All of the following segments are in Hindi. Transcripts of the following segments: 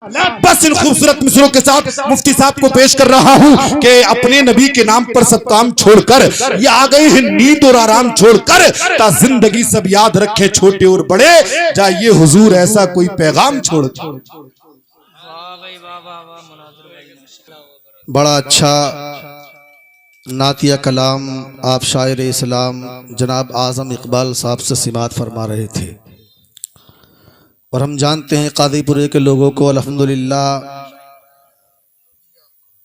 बस इन खूबसूरत मिसरों के साथ मुफ्ती साहब को पेश कर रहा हूं कि अपने नबी के नाम पर सब काम छोड़कर ये आ गए हैं नींद और आराम छोड़कर, ता जिंदगी सब याद रखे छोटे और बड़े, जाइए हुजूर ऐसा कोई पैगाम छोड़। बड़ा अच्छा नातिया कलाम आप शायर इस्लाम जनाब आज़म इकबाल साहब से सिमात फरमा रहे थे। और हम जानते हैं कादीपुरे के लोगों को अल्हम्दुलिल्लाह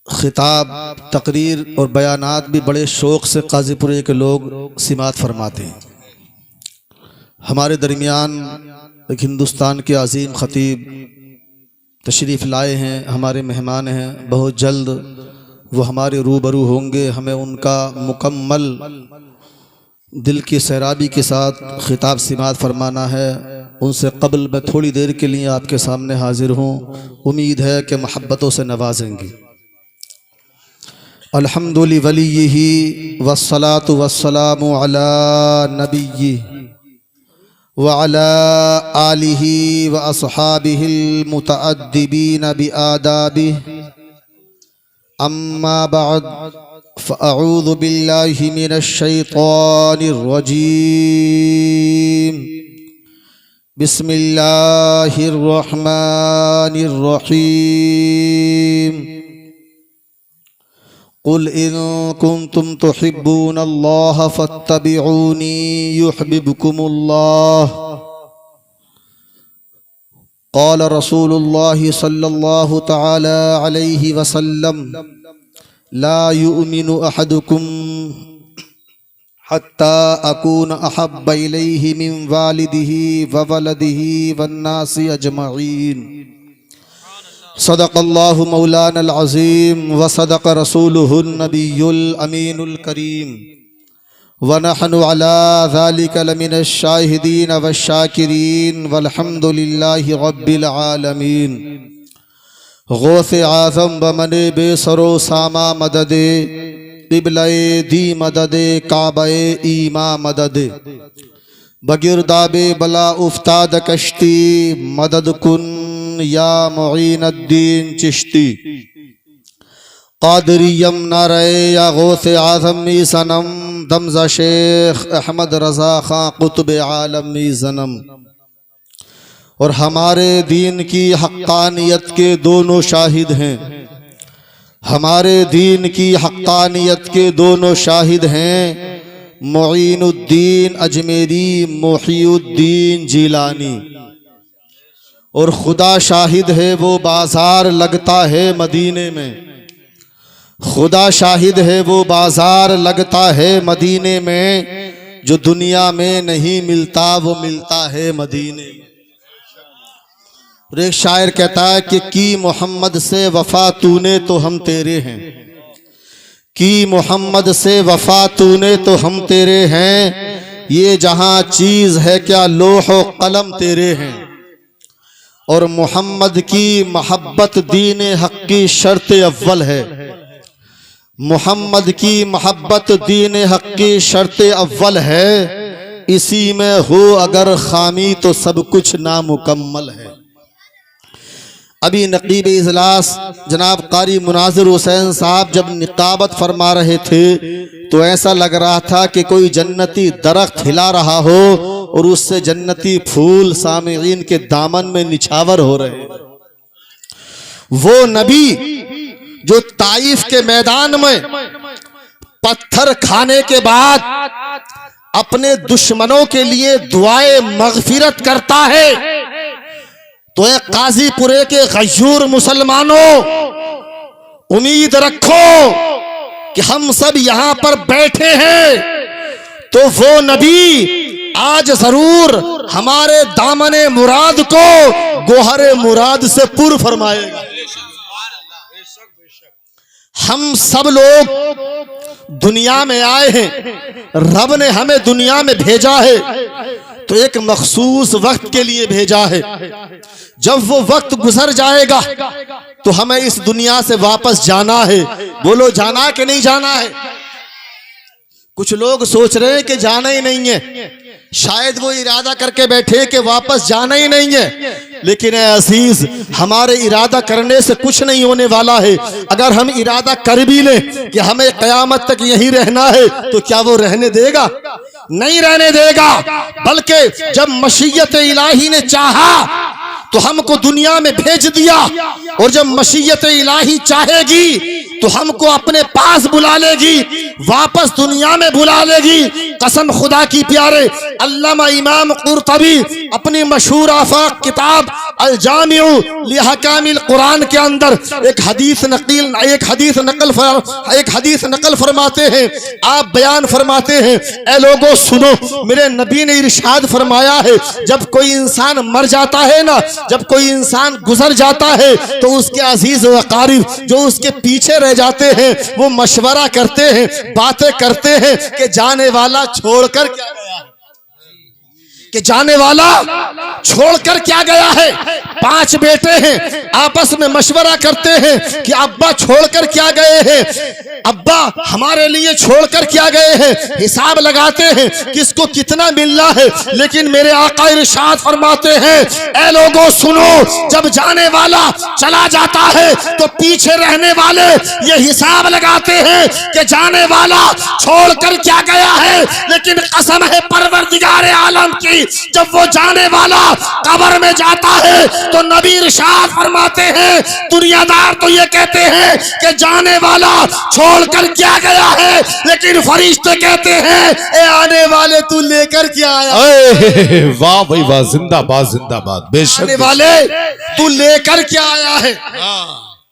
खिताब, तकरीर और बयानात भी बड़े शौक़ से कादीपुरे के लोग सिमात फरमाते हैं। हमारे दरमियान एक हिंदुस्तान के अजीम ख़तीब तशरीफ़ लाए हैं, हमारे मेहमान हैं। बहुत जल्द वो हमारे रूबरू होंगे। हमें उनका मुकम्मल दिल की सैराबी के साथ खिताब सिमात फरमाना है। उनसे कबल मैं थोड़ी देर के लिए आपके सामने हाजिर हूँ। उम्मीद है कि मोहब्बतों से नवाजेंगे। अल्हम्दुलिल्लाह वलिय्यिही वस्सलातु वस्सलामु अला नबिय्यि व अला आलिही व अस्हाबिहिल मुतअद्दिबीन बिआदाबिहि अम्मा बअद फ़अऊज़ु बिल्लाहि मिनश शैतानिर रजीम। बिस्मिल्लाहिर रहमानिर रहीम। कुल इन कुंतुम तुहिब्बूनल्लाह फत्तबिऊनी युहब्बिबकुमुल्लाह। क़ाल रसूलुल्लाहि सल्लल्लाहु तआला अलैहि वसल्लम ला युमिनु अहदुकुम हत्ता अकून अहब्ब इलैहि मिन वालिदिही व वलदिही वन्नासि अजमईन। सदक़ल्लाहु मौलानल अज़ीम व सदक़ रसूलुहुन नबियुल अमीनुल करीम व नहनु अला ज़ालिका लमिनश शाहिदीन व शाकिरीन वल्हम्दुलिल्लाहि रब्बिल आलमीन। गौसे आज़म व मने बेसरो सामा मददे क़िबले दी मददे काबे ईमा मददे बगिरदाबे बला उफ्ताद कश्ती मदद कुन या मुईनुद्दीन चिश्ती। क़ादिरियम नारे या गौसे आज़मी सनम दमज़ा शेख अहमद रज़ा खां क़ुतब आलमी ज़नम। और हमारे दीन की हक़्क़ानियत के दोनों शाहिद हैं। हमारे दीन की हक़्क़ानियत के दोनों शाहिद हैं मुईनुद्दीन अजमेरी, मुहियुद्दीन जिलानी। और खुदा शाहिद है वो बाजार लगता है मदीने में। खुदा शाहिद है वो बाजार लगता है मदीने में। जो दुनिया में नहीं मिलता वो मिलता है मदीने में। और एक शायर कहता है कि की मोहम्मद से वफा तूने तो हम तेरे हैं। की मोहम्मद से वफा तूने तो हम तेरे हैं। ये जहां चीज है क्या लोह व कलम तेरे हैं। और मोहम्मद की मोहब्बत दीन हक़ की शर्त अव्वल है। मोहम्मद की मोहब्बत दीन हक़ की शर्त अव्वल है। इसी में हो अगर खामी तो सब कुछ नामुकम्मल है। अभी नकीब इजलास जनाब कारी मुनाज़िर हुसैन साहब जब निकाबत फरमा रहे थे तो ऐसा लग रहा था कि कोई जन्नती दरख्त हिला रहा हो और उससे जन्नती फूल सामीईन के दामन में निछावर हो रहे हैं। वो नबी जो ताइफ के मैदान में पत्थर खाने के बाद अपने दुश्मनों के लिए दुआए मगफिरत करता है, तो एक काजीपुरे के गयूर मुसलमानों उम्मीद रखो कि हम सब यहां पर बैठे हैं तो वो नबी आज जरूर हमारे दामने मुराद को गोहरे मुराद से पुर फरमाएगा। हम सब लोग दुनिया में आए हैं, रब ने हमें दुनिया में भेजा है तो एक मखसूस वक्त के लिए भेजा है। जब वो वक्त गुजर जाएगा तो हमें इस दुनिया से वापस जाना है। बोलो जाना कि नहीं जाना है? कुछ लोग सोच रहे हैं कि जाना ही नहीं है। शायद वो इरादा करके बैठे कि वापस जाना ही नहीं है, लेकिन ए अजीज, हमारे इरादा करने से कुछ नहीं होने वाला है। अगर हम इरादा कर भी लें कि हमें कयामत तक यहीं रहना है, तो क्या वो रहने देगा? नहीं रहने देगा। बल्कि जब मशीयत इलाही ने चाहा तो हमको दुनिया में भेज दिया, और जब मशीयत इलाही चाहेगी तो हमको अपने पास बुला लेगी, वापस दुनिया में बुला लेगी। कसम खुदा की प्यारे, अल्लामा इमाम कुरतबी अपनी मशहूर आफाक किताब अल जामिउ लि अहकामिल कुरान के अंदर एक हदीस नकल फरमाते हैं। आप बयान फरमाते हैं, ए लोगों सुनो, मेरे नबी ने इरशाद फरमाया है, जब कोई इंसान मर जाता है ना, जब कोई इंसान गुजर जाता है, तो उसके अजीज व अकारिब जो उसके पीछे रह जाते हैं वो मशवरा करते हैं, बातें करते हैं कि जाने वाला छोड़कर क्या गया है, कि जाने वाला छोड़कर क्या गया है। 5 बेटे हैं, आपस में मशवरा करते हैं कि अब्बा छोड़कर क्या गए हैं, अब्बा हमारे लिए छोड़कर क्या गए हैं। हिसाब लगाते हैं किसको कितना मिलना है, लेकिन मेरे आका इरशाद फरमाते हैं, ए लोगों सुनो, जब जाने वाला चला जाता है तो पीछे रहने वाले ये हिसाब लगाते हैं कि जाने वाला छोड़कर क्या गया है। लेकिन कसम है परवरदिगार आलम की, जब वो जाने वाला कब्र में जाता है तो नबी इरशाद फरमाते हैं, दुनियादार तो ये कहते हैं कि जाने वाला छोड़कर क्या गया है, लेकिन फरिश्ते कहते हैं, ए आने वाले तू लेकर क्या आया। वाह भाई वाह, जिंदाबाद जिंदाबाद, बेशक आने वाले तू लेकर क्या आया है।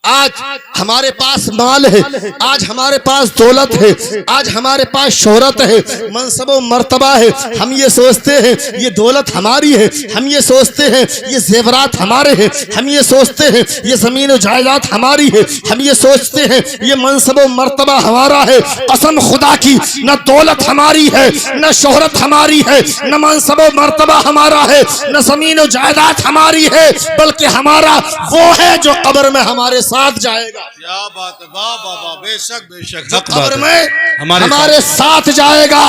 आज हमारे पास माल है, आज हमारे पास दौलत है, आज हमारे पास शोहरत है, मनसब व मर्तबा है। हम ये सोचते हैं ये दौलत हमारी है, हम ये सोचते हैं ये जेवरात हमारे हैं, हम ये सोचते हैं ये जमीन जायदाद हमारी है, हम ये सोचते हैं ये मनसब व मर्तबा हमारा है। कसम खुदा की, न दौलत हमारी है, न शोहरत हमारी है, न मनसब व मर्तबा हमारा है, न जमीन जायदाद हमारी है, बल्कि हमारा वो है जो कब्र में हमारे साथ जाएगा। क्या बात है, वाह वाह वाह, बेशक बेशक, जो कब्र में हमारे साथ जाएगा।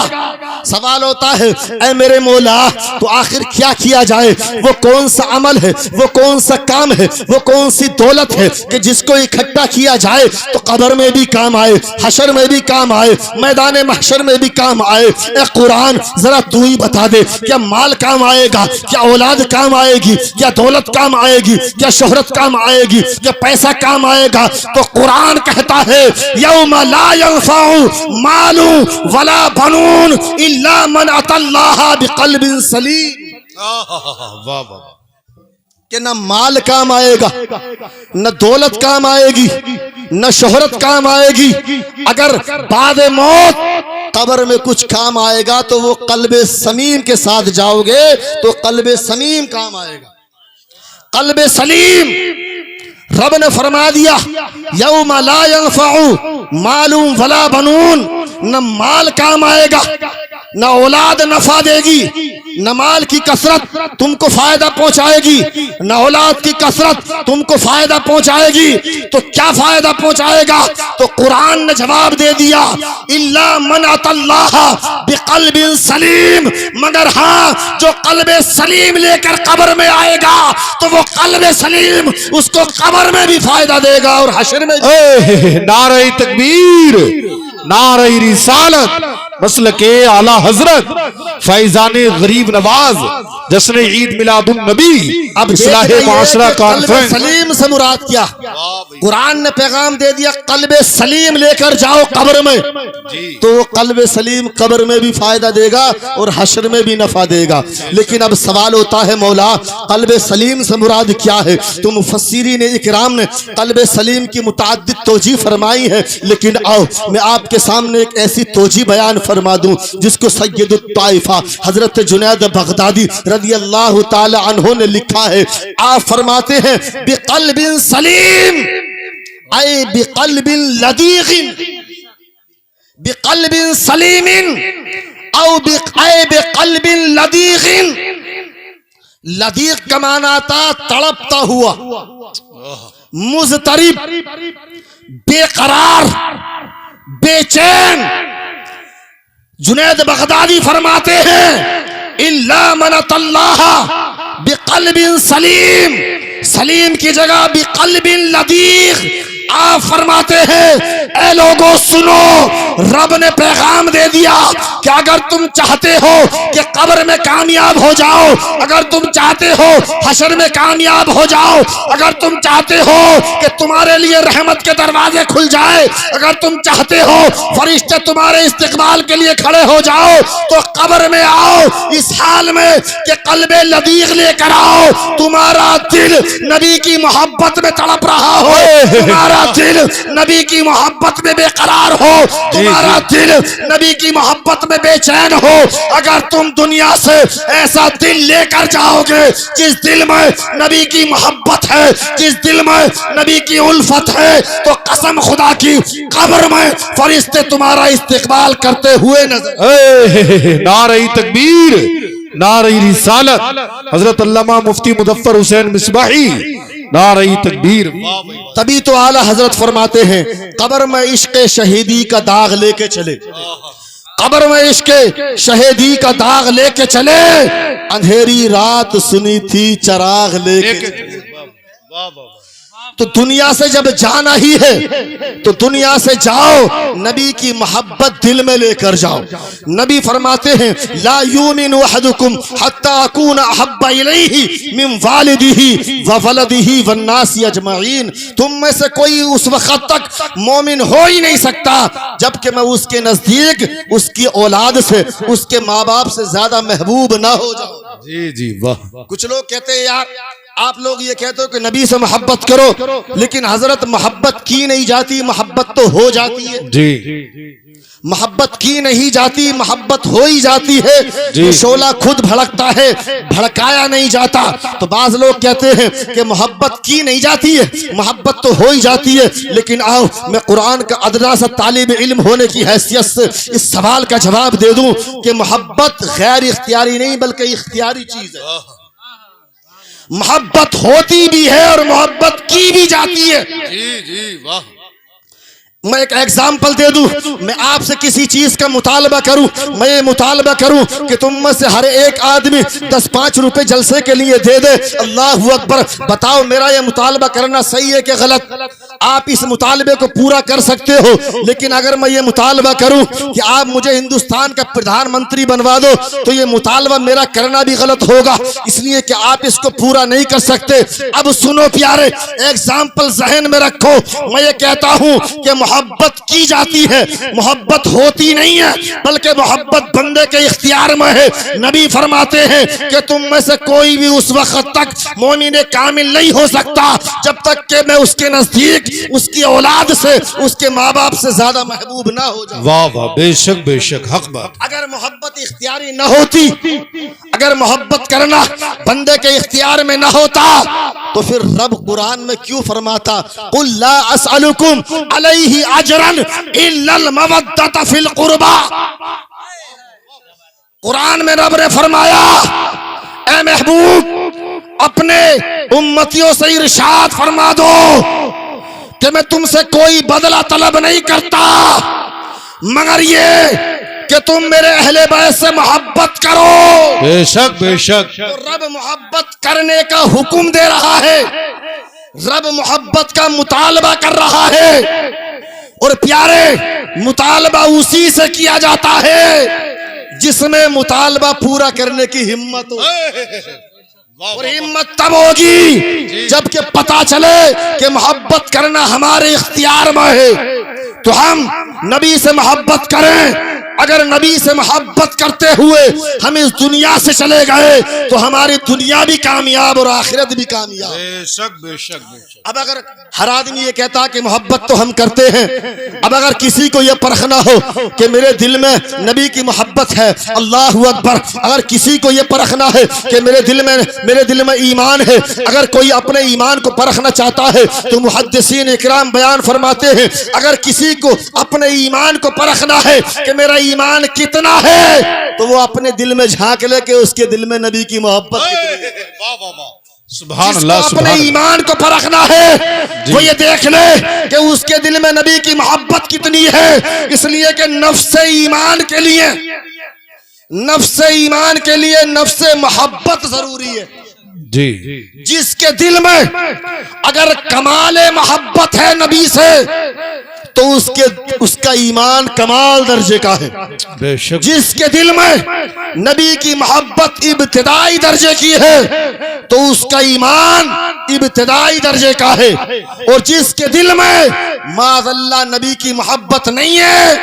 सवाल होता है, ऐ मेरे मौला, तो आखिर क्या किया जाए? वो कौन सा अमल है, वो कौन सा काम है, वो कौन सी दौलत है कि जिसको इकट्ठा किया जाए तो कब्र में भी काम आए, हशर में भी काम आए, मैदान महशर में भी काम आए। ए कुरान, जरा तू ही बता दे, क्या माल काम आएगा, क्या औलाद काम आएगी, क्या दौलत काम आएगी, क्या शोहरत काम आएगी, क्या पैसा काम आएगा? तो कुरान कहता है, यौमा ला यंफउ मालू वला बनून इल्ला मन अतल्लाह बिक़ल्बिन सलीम। वाह वाह, कि न माल काम आएगा, न दौलत काम आएगी, न शोहरत काम आएगी। अगर बाद मौत कब्र में कुछ काम आएगा तो वो कल्बे समीम के साथ जाओगे तो कल्बे समीम काम आएगा। कल्बे सलीम रब ने फरमा दिया, यौमा ला यंफउ मालूम वला बनून, न माल काम आएगा, न औलाद नफा देगी, न माल की कसरत तुमको फायदा पहुंचाएगी, न औलाद की कसरत तुमको फायदा पहुंचाएगी। तो क्या फायदा पहुंचाएगा? तो कुरान ने जवाब दे दिया, इल्ला मन अतल्लाह बिक़ल्बिन सलीम, मगर हाँ जो कल्बे सलीम लेकर कब्र में आएगा तो वो कल्बे सलीम उसको कब्र में भी फायदा देगा और हशर में। नारे तकबीर, नारे रिसालत, मसल के आला हजरत फैजाने गरीब नवाज, जश्न ईद मिलादुन नबी, अब इस्लाहे माशरा कॉन्फ्रेंस। सलीम से मुराद क्या? कुरान ने पैगाम दे दिया, कल्बे सलीम लेकर जाओ कब्र में, तो वो कल्बे सलीम कब्र में भी फायदा देगा और हशर में भी नफा देगा। लेकिन अब सवाल होता है, मौला कल्बे सलीम से मुराद क्या है? तो मुफस्सिरीन इकराम ने कल्बे सलीम की मुतअद्दिद तौजीह फरमाई है, लेकिन आओ मैं आपके सामने एक ऐसी तौजीह बयान फरमा दूं जिसको सैयदुत ताइफा हजरत जुनैद बगदादी रदियल्लाहु ताला अन्हु ने लिखा है। आप फरमाते हैं, बिक़ल्बिन सलीम ऐ बिक़ल्बिन लदीगिन, बिक़ल्बिन सलीमिन औ बिक़ल्बिन लदीगिन। लदीग का माना आता तड़पता हुआ, मुज़तरिब, बेकरार, बेचैन। जुनैद बगदादी फरमाते हैं, इल्ला मन अतल्लाह बिक़ल्बिन सलीम, सलीम की जगह बिक़ल्बिन लदीग। आप फरमाते हैं ए लोगों सुनो, रब ने पैगाम दे दिया कि अगर तुम चाहते हो कि कब्र में कामयाब हो जाओ, अगर तुम चाहते हो हशर में कामयाब हो जाओ, अगर तुम चाहते हो कि तुम्हारे लिए रहमत के दरवाजे खुल जाए, अगर तुम चाहते हो फरिश्ते तुम्हारे इस्तकबाल के लिए खड़े हो जाओ, तो कब्र में आओ इस हाल में कि कल्बे लदीग लेकर आओ। तुम्हारा दिल नबी की मोहब्बत में तड़प रहा हो, तुम्हारा दिल नबी की मोहब्बत में बेकरार हो, तुम्हारा दिल नबी की मोहब्बत में बेचैन हो। अगर तुम दुनिया से ऐसा दिल लेकर जाओगे जिस दिल में नबी की मोहब्बत है, जिस दिल में नबी की उल्फत है, तो कसम खुदा की कब्र में फरिश्ते तुम्हारा इस्तकबाल करते हुए नजर। नारे तकबीर, नारे रिसालत, हजरत अल्लामा मुफ्ती मुजफ्फर हुसैन मिसबाही, नारे तकबीर। तभी तो आला हजरत फरमाते हैं कब्र में इश्क शहीदी का दाग लेके चले, कब्र में इश्क शहीदी का दाग लेके चले, अंधेरी रात सुनी थी चराग लेके। तो दुनिया से जब जाना ही है तो दुनिया से जाओ, नबी की मोहब्बत दिल में लेकर जाओ। नबी फरमाते हैं ला युमिनु अहदुकुम हत्ता अकूना अहब्बा इलैहि मिन वालिदिही व वलदिही वन्नासी अजमईन। तुम में से कोई उस वक्त तक मोमिन हो ही नहीं सकता जबकि मैं उसके नजदीक उसकी औलाद से, उसके माँ बाप से ज्यादा महबूब ना हो जाऊं। जी जी वाह। कुछ लोग कहते हैं यार आप लोग ये कहते हो कि नबी से मोहब्बत करो, लेकिन हजरत मोहब्बत की नहीं जाती, मोहब्बत तो हो जाती है। जी मोहब्बत की नहीं जाती, मोहब्बत हो ही जाती है। शोला खुद भड़कता है, भड़काया नहीं जाता। तो बाज लोग कहते हैं कि मोहब्बत की नहीं जाती है, मोहब्बत तो हो ही जाती है। लेकिन आओ मैं कुरान का अदना सा तालिब इल्म होने की हैसियत से इस सवाल का जवाब दे दूं कि मोहब्बत गैर इख्तियारी नहीं बल्कि इख्तियारी चीज है। मोहब्बत होती भी है और मोहब्बत की भी जाती है। जी जी वाह। मैं एक एग्जाम्पल दे दूं, मैं आपसे किसी चीज का मुतालबा करूं, मैं ये मुतालबा करूं कि तुम में से हर एक आदमी 10-5 रुपए जलसे के लिए दे दे। अल्लाहू अकबर। बताओ मेरा ये मुतालबा करना सही है कि गलत? आप इस मुतालबे को पूरा कर सकते हो, लेकिन अगर मैं ये मुतालबा करूं कि आप मुझे हिंदुस्तान का प्रधानमंत्री बनवा दो, तो ये मुतालबा मेरा करना भी गलत होगा, इसलिए कि आप इसको पूरा नहीं कर सकते। अब सुनो प्यारे, एग्जाम्पल जहन में रखो। मैं ये कहता हूं कि मोहब्बत की जाती है, मोहब्बत होती नहीं है, बल्कि मोहब्बत बंदे के इख्तियार में है। नबी फरमाते हैं कि तुम में से कोई भी उस वक्त तक मोमिन कामिल नहीं हो सकता जब तक कि मैं उसके नजदीक उसकी औलाद से, उसके माँ बाप से ज्यादा महबूब ना हो जाऊं। वाह वाह, बेशक बेशक, हक बात। अगर मोहब्बत इख्तियारी न होती, अगर मोहब्बत करना बंदे के इख्तियार में न होता, तो फिर रब कुरान में क्यों फरमाता कुल ला अस्अलुकुम अलैहि अजरन इल्लल मवद्दत फिल कुर्बा। कुरान में रब ने फरमाया ए महबूब अपने उम्मतियों से इरशाद फरमा दो कि मैं तुमसे कोई बदला तलब नहीं करता, मगर ये कि तुम मेरे अहले बैत से मोहब्बत करो। बेशक बेशक। तो रब मोहब्बत करने का हुक्म दे रहा है, रब मोहब्बत का मुतालबा कर रहा है। और प्यारे, मुतालबा उसी से किया जाता है जिसमें मुतालबा पूरा करने की हिम्मत हो। और हिम्मत तब होगी जबकि पता चले कि मोहब्बत करना हमारे इख्तियार में है, तो हम नबी से मोहब्बत करें। अगर नबी से मोहब्बत करते हुए हम इस दुनिया से चले गए तो हमारी दुनिया भी कामयाब और आखिरत भी कामयाब। बेशक बेशक बेशक। अब अगर हर आदमी ये कहता कि मोहब्बत तो हम करते हैं, अब अगर किसी को ये परखना हो कि मेरे दिल में नबी की मोहब्बत है, अल्लाहू अकबर, अगर किसी को ये परखना है कि मेरे दिल में ईमान है, अगर कोई अपने ईमान को परखना चाहता है तो मुहद्दिसीन इकराम बयान फरमाते हैं अगर किसी को अपने ईमान को परखना है कि मेरा ईमान कितना है, तो वो अपने दिल में झांक ले कि उसके दिल में नबी की मोहब्बत कितनी है। वाह वाह वाह, सुभान अल्लाह। अपने ईमान को परखना है वो ये देख ले कि उसके दिल में नबी की मोहब्बत कितनी है, इसलिए कि नफ्स ईमान के लिए, नफ्स ईमान के लिए नफ्स मोहब्बत जरूरी है जी। जिसके दिल में अगर कमाल मोहब्बत है नबी से तो उसका ईमान कमाल दर्जे का है। बेशक। जिसके दिल में नबी की मोहब्बत इब्तिदाई दर्जे की है तो उसका ईमान इब्तिदाई दर्जे का है। और जिसके दिल में माज़अल्लाह नबी की मोहब्बत नहीं है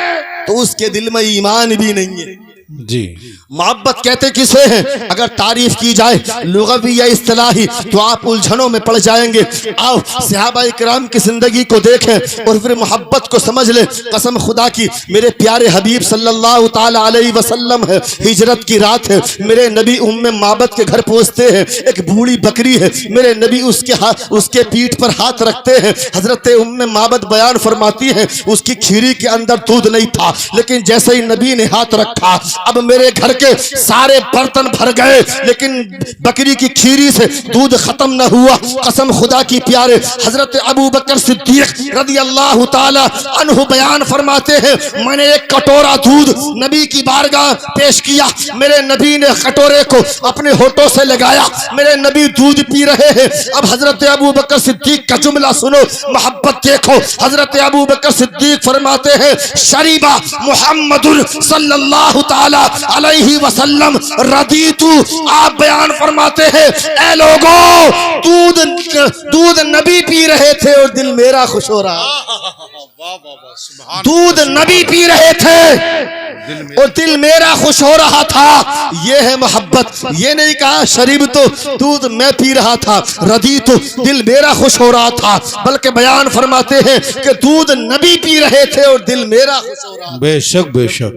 तो उसके दिल में ईमान भी नहीं है जी। मोहब्बत कहते किसे हैं? अगर तारीफ की जाए लुग़वी या इस्तिलाही तो आप उलझनों में पड़ जाएंगे। आओ सहाबा इकराम की जिंदगी को देखें और फिर मोहब्बत को समझ लें। कसम खुदा की, मेरे प्यारे हबीब सल्लल्लाहु ताला अलैहि वसल्लम है, हिजरत की रात है, मेरे नबी उम्मे माबद के घर पहुंचते हैं। एक बूढ़ी बकरी है, मेरे नबी उसके पीठ पर हाथ रखते हैं। हजरत उम्मे माबद बयान फरमाती है उसकी खीरी के अंदर दूध नहीं था, लेकिन जैसे ही नबी ने हाथ रखा अब मेरे घर के सारे बर्तन भर गए, लेकिन बकरी की खीरी से दूध खत्म न हुआ। कसम खुदा की प्यारे हजरत अबू बकर सिद्दीक रज़ी अल्लाह ताला अन्हु बयान फरमाते हैं मैंने एक कटोरा दूध नबी की बारगाह पेश किया। मेरे नबी ने कटोरे को अपने होठों से लगाया, मेरे नबी दूध पी रहे हैं। अब हजरत अबू बकर सिद्दीक का जुमला सुनो, मोहब्बत देखो। हजरत अबू बकर सिद्दीक फरमाते हैं शरीबा मुहम्मदुर सल्लल्लाहु ताला अलैहि वसल्लम रदीतु। आप बयान फरमाते हैं ए लोगों, दूध नबी पी रहे थे और दिल मेरा खुश हो रहा। दूध नबी पी रहे थे और दिल मेरा खुश हो रहा था। ये है मोहब्बत। ये नहीं कहा शरीब तो दूध मैं पी रहा था, रदी तो दिल मेरा खुश हो रहा था, बल्कि बयान फरमाते हैं कि दूध नबी पी रहे थे और दिल मेरा खुश हो रहा। बेशक बेशक।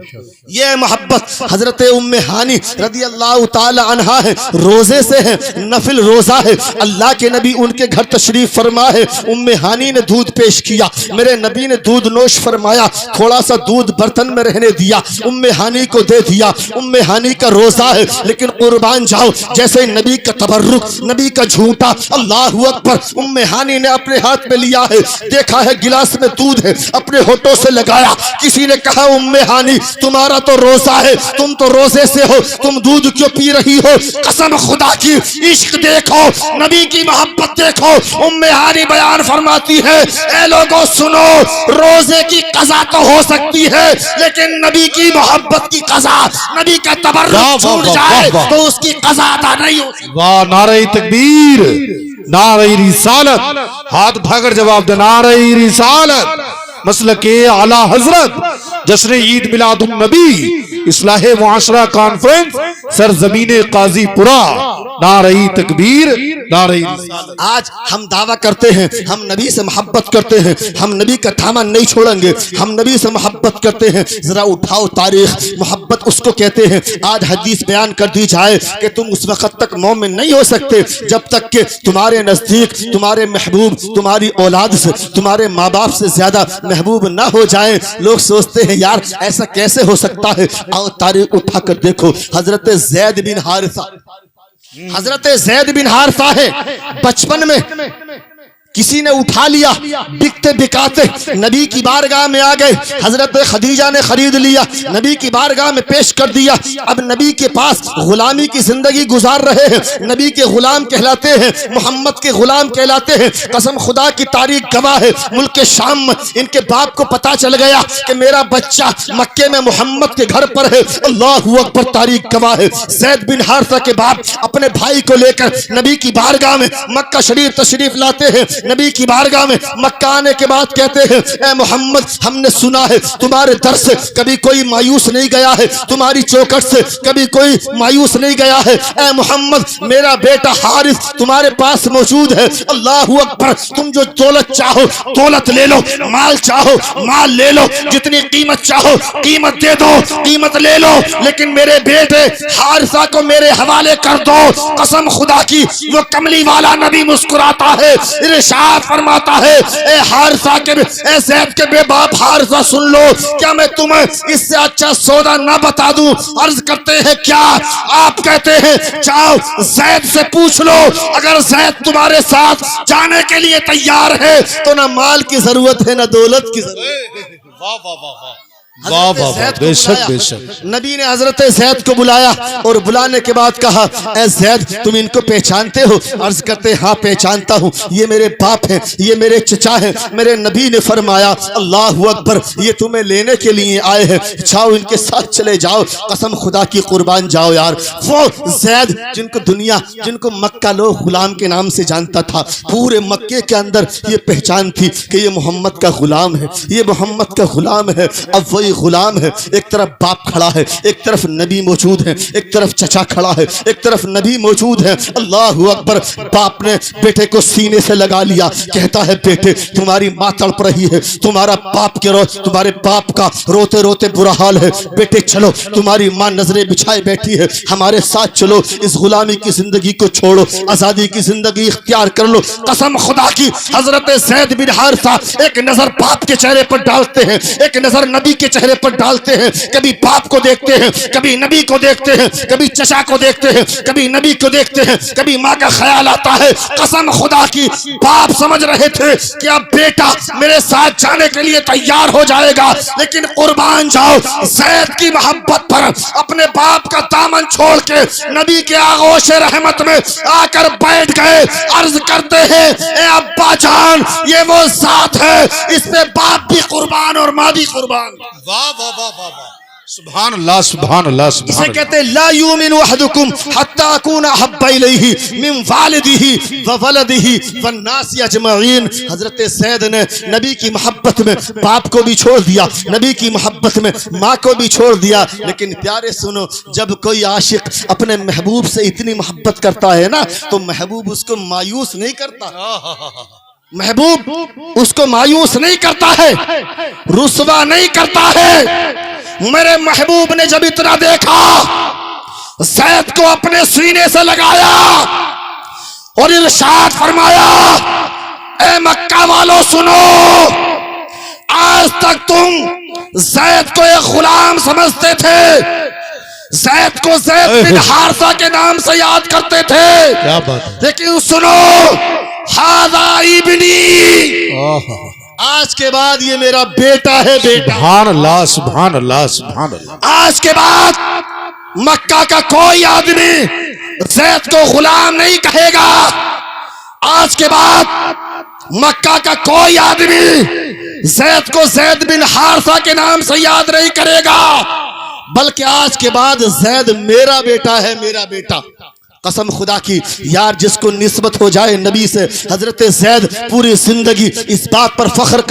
ये मोहब्बत हजरत उम्मे हानी रदी अल्लाह ताला अन्हा है, रोजे से है, नफिल रोजा है। अल्लाह के नबी उनके घर तशरीफ फरमा है। उम्मे हानी ने दूध पेश किया, मेरे नबी ने दूध नोश फरमाया, थोड़ा सा दूध बर्तन में रहने दिया, उम्मे हानी को दे दिया। उम्मे हानी का रोजा है, लेकिन कुर्बान जाओ जैसे नबी का तबर्रुक, नबी का झूठा, अल्लाहु अकबर। उम्मे हानी ने अपने हाथ में लिया है, देखा है गिलास में दूध है, अपने होठों से लगाया। किसी ने कहा उम्मे हानी तुम्हारा तो रोजा है, तुम तो रोजे से हो, तुम दूध क्यों पी रही हो? कसम खुदा की, इश्क देखो, नबी की मोहब्बत देखो। उम्मे हानी बयान फरमाती है ए लोगों सुनो, रोजे की कज़ा तो हो सकती है, लेकिन नबी की मोहब्बत की कज़ा, नबी का तबर्रुक छूट जाए तो उसकी कज़ा अदा नहीं होती। वाह, नारे तकबीर, नारे रिसालत। हाथ उठाकर जवाब दे, नारे रिसालत। मसलके आला हजरत जश्न ईद मिलादुन नबी इस्लाहे मुआशरा कॉन्फ्रेंस सरजमीने काजीपुरा। नारे तकबीर, नारे रिसालत। आज हम दावा करते हैं हम नबी से मोहब्बत करते हैं, हम नबी का दामन नहीं छोड़ेंगे, हम नबी से मोहब्बत करते हैं। जरा उठाओ तारीख, मोहब्बत उसको कहते हैं। आज हदीस बयान कर दी जाए कि तुम उस वक्त तक मोमिन नहीं हो सकते जब तक कि तुम्हारे नजदीक तुम्हारे महबूब तुम्हारी औलाद से, तुम्हारे माँ बाप से ज्यादा महबूब ना हो जाए। लोग सोचते हैं यार ऐसा कैसे हो सकता है? आओ तारीख उठाकर देखो। हजरत ज़ैद बिन हारिसा, हजरत ज़ैद बिन हारिसा है, बचपन में किसी ने उठा लिया, बिकते बिकाते नबी की बारगाह में आ गए। हजरत खदीजा ने खरीद लिया, नबी की बारगाह में पेश कर दिया। अब नबी के पास गुलामी की जिंदगी गुजार रहे हैं, नबी के गुलाम कहलाते हैं, मोहम्मद के गुलाम कहलाते हैं। कसम खुदा की तारीख गवाह है, मुल्क शाम में इनके बाप को पता चल गया कि मेरा बच्चा मक्के में मोहम्मद के घर पर है। अल्लाहु अकबर, तारीख गवाह है। ज़ैद बिन हारिसा के बाप अपने भाई को लेकर नबी की बारगाह में मक्का शरीफ तशरीफ लाते हैं। नबी की बारगाह में मक्का आने के बाद कहते हैं ए मोहम्मद, हमने सुना है तुम्हारे दर से कभी कोई मायूस नहीं गया है, तुम्हारी चौखट से कभी कोई मायूस नहीं गया है। ए मोहम्मद, मेरा बेटा हारिस तुम्हारे पास मौजूद है। अल्लाहु अकबर, तुम जो दौलत चाहो दौलत ले लो, माल चाहो माल ले लो, जितनी कीमत चाहो कीमत दे दो, कीमत ले लो, लेकिन मेरे बेटे हारिसा को मेरे हवाले कर दो। कसम खुदा की, वो कमली वाला नबी मुस्कुराता है, इरशाद फरमाता है ए हारिसा के, ए ज़ैद के बेबाप हारिसा सुन लो, क्या मैं तुम्हें इससे अच्छा सौदा ना बता दूं? अर्ज करते हैं क्या? आप कहते हैं जाओ ज़ैद से पूछ लो, अगर ज़ैद तुम्हारे साथ जाने के लिए तैयार है तो ना माल की जरूरत है ना दौलत की जरूरत। वाह वाह वाह वाह, वाह वाह वाह, बेशक बेशक। नबी ने हजरत ज़ैद को बुलाया और बुलाने के बाद कहा, ए ज़ैद तुम इनको पहचानते हो? अर्ज करते हाँ पहचानता हूँ, ये मेरे बाप हैं, ये मेरे चचा हैं। मेरे नबी ने फरमाया अल्लाहु अकबर, ये तुम्हें लेने के लिए आए हैं, जाओ इनके साथ चले जाओ, कसम खुदा की कुर्बान जाओ यार। वो ज़ैद जिनको दुनिया, जिनको मक्का लोग गुलाम के नाम से जानता था, पूरे मक्के के अंदर ये पहचान थी कि ये मोहम्मद का गुलाम है, ये मोहम्मद का गुलाम है। अब वही गुलाम है, एक तरफ बाप खड़ा है, एक तरफ नबी मौजूद है, एक तरफ चचा खड़ा है, एक तरफ नबी मौजूद है। अल्लाहु अकबर। बाप ने बेटे को सीने से लगा लिया, कहता है बेटे तुम्हारी माँ तड़प रही है, तुम्हारा तुम्हारे बाप का रोते रोते बुरा हाल है, बेटे चलो तुम्हारी माँ नजरें बिछाए बैठी है, हमारे साथ चलो, इस गुलामी की जिंदगी को छोड़ो, आजादी की जिंदगी इख्तियार कर लो। कसम खुदा की हजरत ज़ैद बिन हारिसा एक नजर बाप के चेहरे पर डालते हैं, एक नजर नबी के चेहरे पर डालते हैं, कभी बाप को देखते हैं, कभी नबी को देखते हैं, कभी चचा को देखते हैं, कभी नबी को देखते हैं, कभी माँ का ख्याल आता है। कसम खुदा की बाप समझ रहे थे कि अब बेटा मेरे साथ जाने के लिए तैयार हो जाएगा, लेकिन कुर्बान जाओ ज़ैद की मोहब्बत पर अपने बाप का दामन छोड़ के नबी के आगोश रहमत में आकर बैठ गए। अर्ज करते हैं ए अब्बा जान, ये वो साथ है, इस पे बाप भी कुर्बान और माँ भी कुर्बान। वाह वाह वाह वाह वाह, सुभान अल्लाह सुभान अल्लाह सुभान इसे अल्लाह। कहते हैं ला युमिनु अहदुकुम हत्ता अकूना अहब्बा इलैहि मिन वालिदिही व वलदिही वन नासी अजमईन। हजरत ज़ैद ने नबी की मोहब्बत में बाप को भी छोड़ दिया, नबी की मोहब्बत में माँ को भी छोड़ दिया। लेकिन प्यारे सुनो, जब कोई आशिक अपने महबूब से इतनी मोहब्बत करता है ना, तो महबूब उसको मायूस नहीं करता, महबूब उसको मायूस नहीं करता है, रुसवा नहीं करता है। मेरे महबूब ने जब इतना देखा, ज़ैद को अपने सीने से लगाया और इरशाद फरमाया, ए मक्का वालों सुनो, आज तक तुम ज़ैद को एक गुलाम समझते थे, ज़ैद को ज़ैद बिन हारिसा के नाम से याद करते थे, क्या बात है। लेकिन सुनो, हाज़ा इब्नी, आज के बाद ये मेरा बेटा है, बेटा। सुभान अल्लाह सुभान अल्लाह सुभान अल्लाह। आज के बाद मक्का का कोई आदमी ज़ैद को गुलाम नहीं कहेगा, आज के बाद मक्का का कोई आदमी ज़ैद को ज़ैद बिन हारिसा के नाम से याद नहीं करेगा, बल्कि आज के बाद ज़ैद मेरा बेटा है, मेरा बेटा। कसम खुदा की यार, जिसको निस्बत हो जाए नबी से, हजरत ज़ैद पूरी जिंदगी इस बात पर फख्र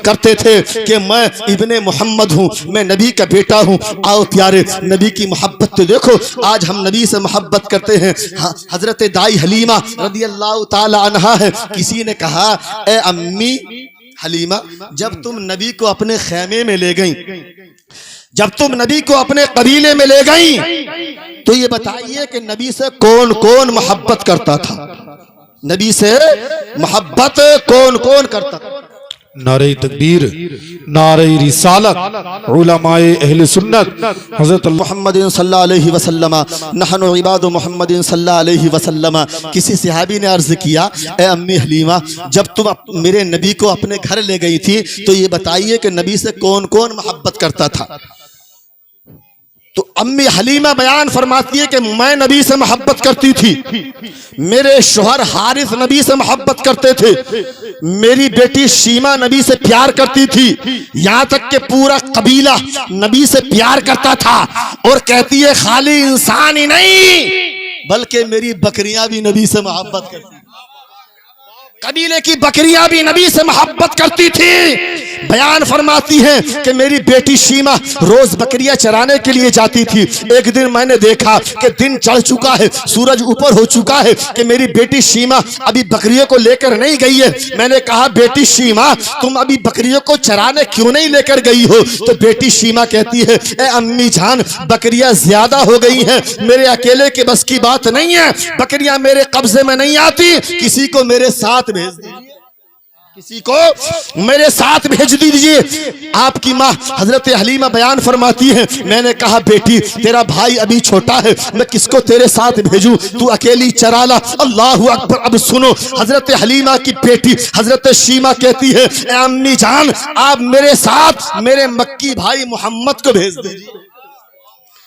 करते थे कि मैं इब्ने मोहम्मद हूँ, मैं नबी का बेटा हूँ। आओ प्यारे, नबी की मोहब्बत तो देखो, आज हम नबी से मोहब्बत करते हैं। हजरत दाई हलीमा रदी अल्लाह ताला अन्हा है, किसी ने कहा ए अम्मी हलीमा, जब तुम नबी को अपने खैमे में ले गई, जब तुम नबी को अपने कबीले में ले गई, तो ये बताइए कि नबी से कौन कौन मोहब्बत करता था, नबी से मोहब्बत कौन कौन करता था? नारे तकबीर, नारे रिसालत, उलमाए अहले सुन्नत, हजरत मोहम्मद सल्लल्लाहु अलैहि वसल्लम, नहनु इबादु मोहम्मद सल्लल्लाहु अलैहि वसल्लम। किसी सहाबी ने अर्ज किया, ए अम्मी हलीमा, जब तुम मेरे नबी को अपने घर ले गई थी, तो ये बताइए कि नबी से कौन कौन मोहब्बत करता था? तो अम्मी हलीमा बयान फरमाती है कि मैं नबी से मोहब्बत करती थी, मेरे शोहर हारिस नबी से मोहब्बत करते थे, मेरी बेटी शीमा नबी से प्यार करती थी, यहाँ तक कि पूरा कबीला नबी से प्यार करता था। और कहती है खाली इंसान ही नहीं, बल्कि मेरी बकरियां भी नबी से मोहब्बत करती, कबीले की बकरियां भी नबी से मोहब्बत करती थी। बयान फरमाती है कि मेरी बेटी शीमा रोज बकरियां चराने के लिए जाती थी। एक दिन मैंने देखा कि दिन चढ़ चुका है, सूरज ऊपर हो चुका है, कि मेरी बेटी शीमा अभी बकरियों को लेकर नहीं गई है। मैंने कहा, बेटी शीमा तुम अभी बकरियों को चराने क्यों नहीं लेकर गई हो? तो बेटी शीमा कहती है, ए अम्मी जान, बकरियां ज्यादा हो गई हैं, मेरे अकेले के बस की बात नहीं है, बकरियां मेरे कब्जे में नहीं आती, किसी को मेरे साथ भेज दीजिए, किसी को मेरे साथ भेज दीजिए। आपकी माँ हजरत हलीमा बयान फरमाती है, मैंने कहा बेटी तेरा भाई अभी छोटा है, मैं किसको तेरे साथ भेजूं, तू अकेली चरा ला। अल्लाहु अकबर। अब सुनो, हजरत हलीमा की बेटी हजरत शीमा कहती है, ए अम्मी जान आप मेरे साथ मेरे मक्की भाई मोहम्मद को भेज दीजिए,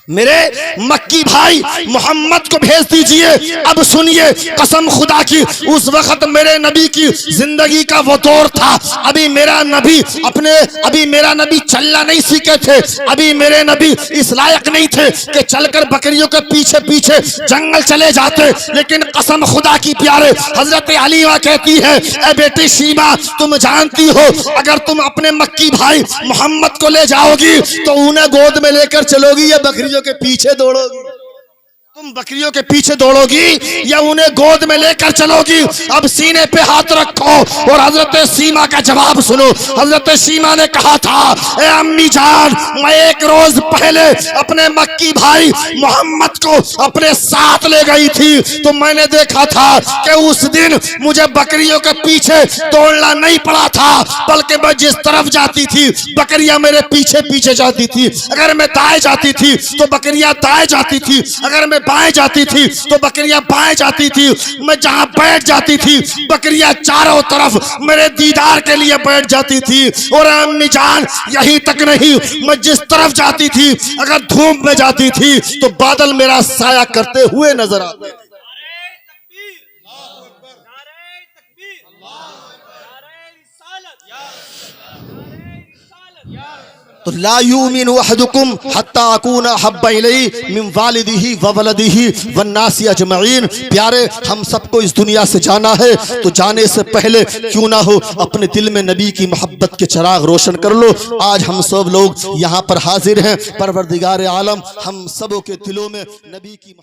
मेरे मक्की भाई मोहम्मद को भेज दीजिए। अब सुनिए, कसम खुदा की, उस वक्त मेरे नबी की जिंदगी का वो दौर था, अभी मेरा नबी चलना नहीं सीखे थे, अभी मेरे नबी इस लायक नहीं थे कि चलकर बकरियों के पीछे पीछे जंगल चले जाते। लेकिन कसम खुदा की प्यारे, हजरत हलीमा कहती है, ए बेटी शीमा तुम जानती हो अगर तुम अपने मक्की भाई मोहम्मद को ले जाओगी तो उन्हें गोद में लेकर चलोगी या बकरियों के पीछे दौड़ोगी? तुम बकरियों के पीछे दौड़ोगी या उन्हें गोद में लेकर चलोगी? अब सीने पे हाथ रखो और हजरत सीमा का जवाब सुनो। हजरत सीमा ने कहा था, ए अम्मी जान मैं एक रोज पहले अपने मक्की भाई मोहम्मद को अपने साथ ले गई थी, तो मैंने देखा था कि उस दिन मुझे बकरियों के पीछे दौड़ना नहीं पड़ा था, बल्कि मैं जिस तरफ जाती थी बकरियां मेरे पीछे पीछे जाती थी। अगर मैं दाएं जाती थी तो बकरियां दाएं जाती थी, अगर मैं बाएं जाती थी तो बकरियां बाएं जाती थी, मैं जहां बैठ जाती थी बकरियां चारों तरफ मेरे दीदार के लिए बैठ जाती थी। और अम्मी जान यही तक नहीं, मैं जिस तरफ जाती थी अगर धूप में जाती थी तो बादल मेरा साया करते हुए नजर आते। तो ला युमिनु अहदुकुम हत्ता अकूना हब्बा इलैहि मिन वालिदिही व वलदिही वन्नासी अजमईन। प्यारे, हम सबको इस दुनिया से जाना है, तो जाने से पहले क्यों ना हो अपने दिल में नबी की मोहब्बत के चिराग रोशन कर लो। आज हम सब लोग यहाँ पर हाजिर हैं, परवरदिगार आलम हम सबों के दिलों में नबी की